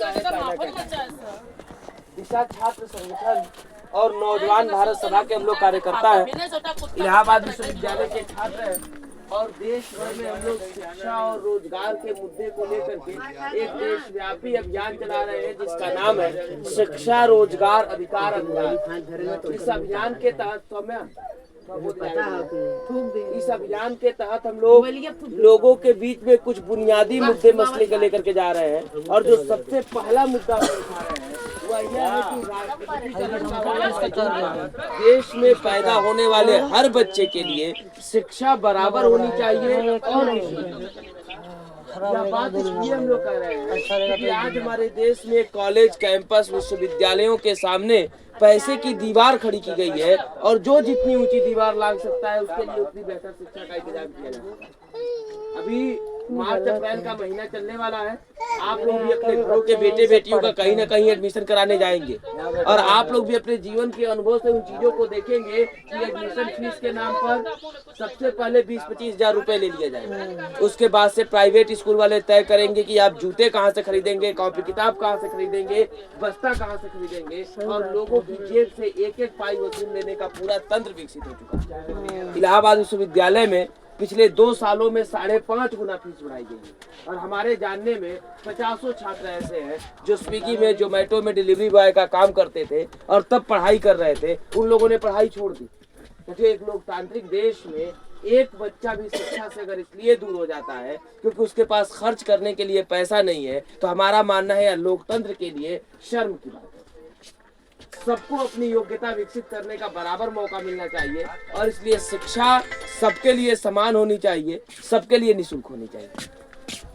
करता है, दिशा छात्र संगठन और नौजवान भारत सभा के हम लोग कार्यकर्ता हैं। इलाहाबाद विश्वविद्यालय के छात्र हैं और देश भर में हम लोग शिक्षा और रोजगार के मुद्दे को लेकर के एक देशव्यापी अभियान चला रहे हैं जिसका नाम है शिक्षा रोजगार अधिकार अभियान। इस अभियान के तहत इस अभियान के तहत हम लोग लोगों के बीच में कुछ बुनियादी मुद्दे मसले को लेकर के जा रहे हैं और जो सबसे पहला मुद्दा हम उठा रहे हैं वह यह है कि देश में पैदा होने वाले हर बच्चे के लिए शिक्षा बराबर होनी चाहिए। और यह बात इसलिए हम लोग कह रहे हैं कि आज हमारे देश में कॉलेज कैंपस विश्वविद्यालयों के सामने पैसे की दीवार खड़ी की गई है और जो जितनी ऊंची दीवार लाग सकता है उसके लिए उतनी बेहतर शिक्षा का इंतजाम किया जाता है। अभी मार्च अप्रैल का महीना चलने वाला है, आप लोग भी अपने घरों के बेटे बेटियों का कहीं ना कहीं एडमिशन कराने जाएंगे और आप लोग भी अपने जीवन के अनुभव से उन चीजों को देखेंगे कि एडमिशन फीस के नाम पर सबसे पहले 20-25 हजार रुपए ले लिया जाएगा। उसके बाद से प्राइवेट स्कूल वाले तय करेंगे कि आप जूते कहाँ से खरीदेंगे, कॉपी किताब कहाँ से खरीदेंगे, बस्ता कहाँ से खरीदेंगे और लोगों की जेब से एक पाई वसूल लेने का पूरा तंत्र विकसित हो चुका है। इलाहाबाद विश्वविद्यालय में पिछले 2 सालों में 5.5 गुना फीस बढ़ाई गई है और हमारे जानने में 50 छात्र ऐसे हैं जो स्विगी में, जोमेटो में डिलीवरी बॉय का काम करते थे और तब पढ़ाई कर रहे थे। उन लोगों ने पढ़ाई छोड़ दी क्योंकि एक लोकतांत्रिक देश में एक बच्चा भी शिक्षा से अगर इसलिए दूर हो जाता है क्योंकि उसके पास खर्च करने के लिए पैसा नहीं है, तो हमारा मानना है लोकतंत्र के लिए शर्म की बात है। सबको अपनी योग्यता विकसित करने का बराबर मौका मिलना चाहिए और इसलिए शिक्षा सबके लिए समान होनी चाहिए, सबके लिए निःशुल्क होनी चाहिए।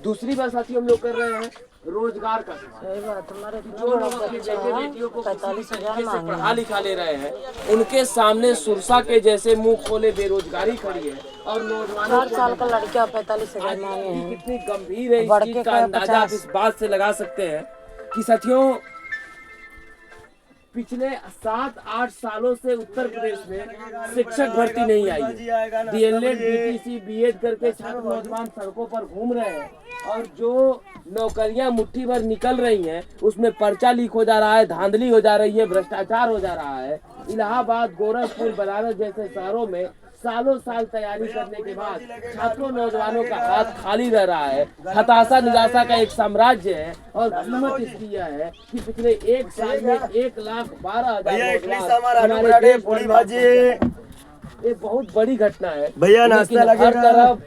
दूसरी बात साथी हम लोग कर रहे हैं रोजगार का सवाल। जो लोग अपने बेटे बेटियों को पढ़ा लिखा ले रहे हैं उनके सामने सुरसा के जैसे मुंह खोले बेरोजगारी खड़ी है और नौजवानों 4 साल का लड़का 45,000 मांगे हैं। कितनी गंभीर है इस चीज का अंदाजा आप इस बात से लगा सकते हैं कि साथियों पिछले 7-8 सालों से उत्तर प्रदेश में शिक्षक भर्ती नहीं आई है। डीएलएड, बीटीसी, बीएड करके छात्र नौजवान सड़कों पर घूम रहे हैं और जो नौकरियां मुट्ठी भर निकल रही हैं उसमें पर्चा लीक हो जा रहा है, धांधली हो जा रही है, भ्रष्टाचार हो जा रहा है। इलाहाबाद, गोरखपुर, बनारस जैसे शहरों में सालों साल तैयारी करने के बाद छात्रों नौजवानों का हाथ खाली रह रहा है। हताशा निराशा का एक साम्राज्य है और कीमत इसकी यह है कि पिछले 1 साल में 1,12,000 ये बहुत बड़ी घटना है भैया। हर तरफ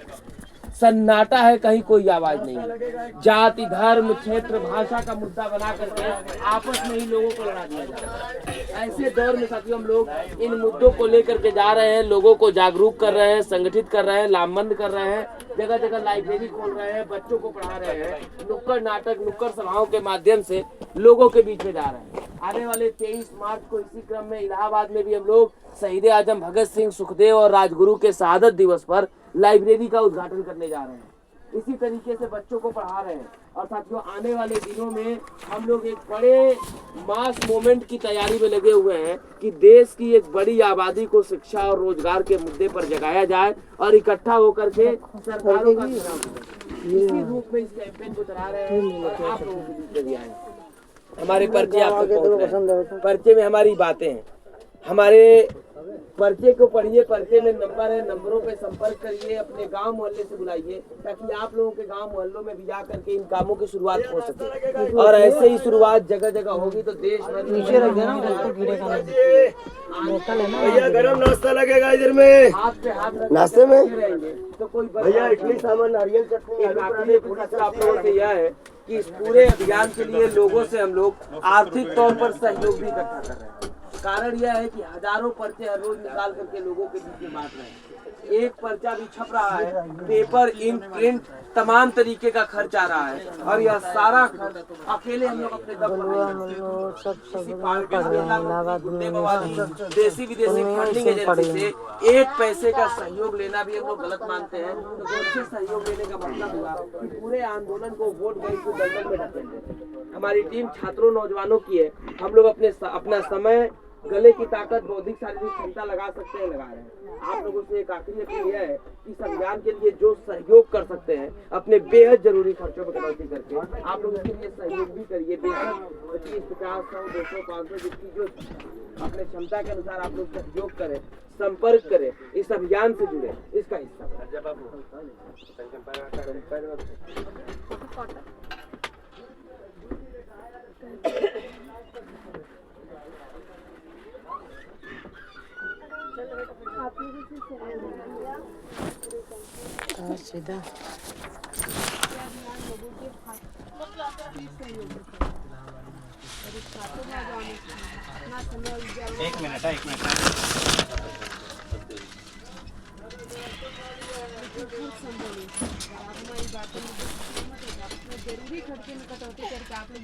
सन्नाटा है, कहीं कोई आवाज नहीं है। जाति, धर्म, क्षेत्र, भाषा का मुद्दा बना करके आपस में ही लोगों को लड़ा दिया जा रहा है। ऐसे दौर में साथियों हम लोग इन मुद्दों को लेकर के जा रहे हैं, लोगों को जागरूक कर रहे हैं, संगठित कर रहे हैं, लामबंद कर रहे हैं, जगह जगह लाइब्रेरी खोल रहे हैं, बच्चों को पढ़ा रहे हैं, नुक्कड़ नाटक, नुक्कड़ सभाओं के माध्यम से लोगों के बीच में जा रहे हैं। आने वाले 23 मार्च को इसी क्रम में इलाहाबाद में भी हम लोग शहीद आजम भगत सिंह, सुखदेव और राजगुरु के शहादत दिवस पर लाइब्रेरी का उद्घाटन करने जा रहे हैं। इसी तरीके से बच्चों को पढ़ा रहे हैं और साथियों आने वाले दिनों में हम लोग एक बड़े मास मूवमेंट की तैयारी में लगे हुए हैं कि देश की एक बड़ी आबादी को शिक्षा और रोजगार के मुद्दे पर जगाया जाए और इकट्ठा होकर के सरकारों का इसी रूप में इस कैंपेन को चला रहे हैं और आप लोगों के बीच में भी आए। हमारे पर्चे आपको पहुंच रहे हैं। पर्चे में हमारी बातें हैं, हमारे पर्चे को पढ़िए, पर्चे में नंबर है, नंबरों पे संपर्क करिए, अपने गांव मोहल्ले से बुलाइए ताकि आप लोगों के गांव मोहल्लों में भी जा करके इन कामों की शुरुआत हो सके और ऐसे ही शुरुआत जगह जगह होगी तो देश भर में भैया गरम नाश्ता लगेगा इधर में, हाथ पे हाथ नाश्ते में रहेंगे तो कोई भैया इडली सामान नारियल चटनी आप लोगों से यह है कि इस पूरे अभियान के लिए लोगों से हम लोग आर्थिक तौर पर सहयोग भी इकट्ठा कर रहे हैं। कारण यह है कि हजारों पर्चे हर रोज निकाल करके लोगों के बीच में बांट रहे हैं। एक पर्चा भी छप रहा है, पेपर, इंक, प्रिंट, तमाम तरीके का खर्च आ रहा है और यह सारा खर्च अकेले हम लोग अपने दम पर देसी विदेशी फंडिंग एजेंसी से 1 पैसे का सहयोग लेना भी हम लोग गलत मानते हैं। तो उससे सहयोग लेने का मतलब हुआ कि पूरे आंदोलन को वोट बैंक को दलदल में ढकेल देते। हमारी टीम छात्रों नौजवानों की है। हम लोग अपना समय गले की ताकत, बौद्धिक शारीरिक क्षमता लगा सकते हैं, लगा रहे हैं। आप लोगों से एक आखिरी अपील यह है कि इस अभियान के लिए जो सहयोग कर सकते हैं अपने बेहद जरूरी खर्चों में कटौती करके आप लोग इसके लिए सहयोग भी करिए। बेहद 25, 50, 100, 200, 500 जितनी जो अपने क्षमता के अनुसार आप लोग सहयोग करें, संपर्क करें, इस अभियान से जुड़े, इसका हिस्सा सीधा एक मिनट जरूरी खर्चे में कटौती करके आप लोग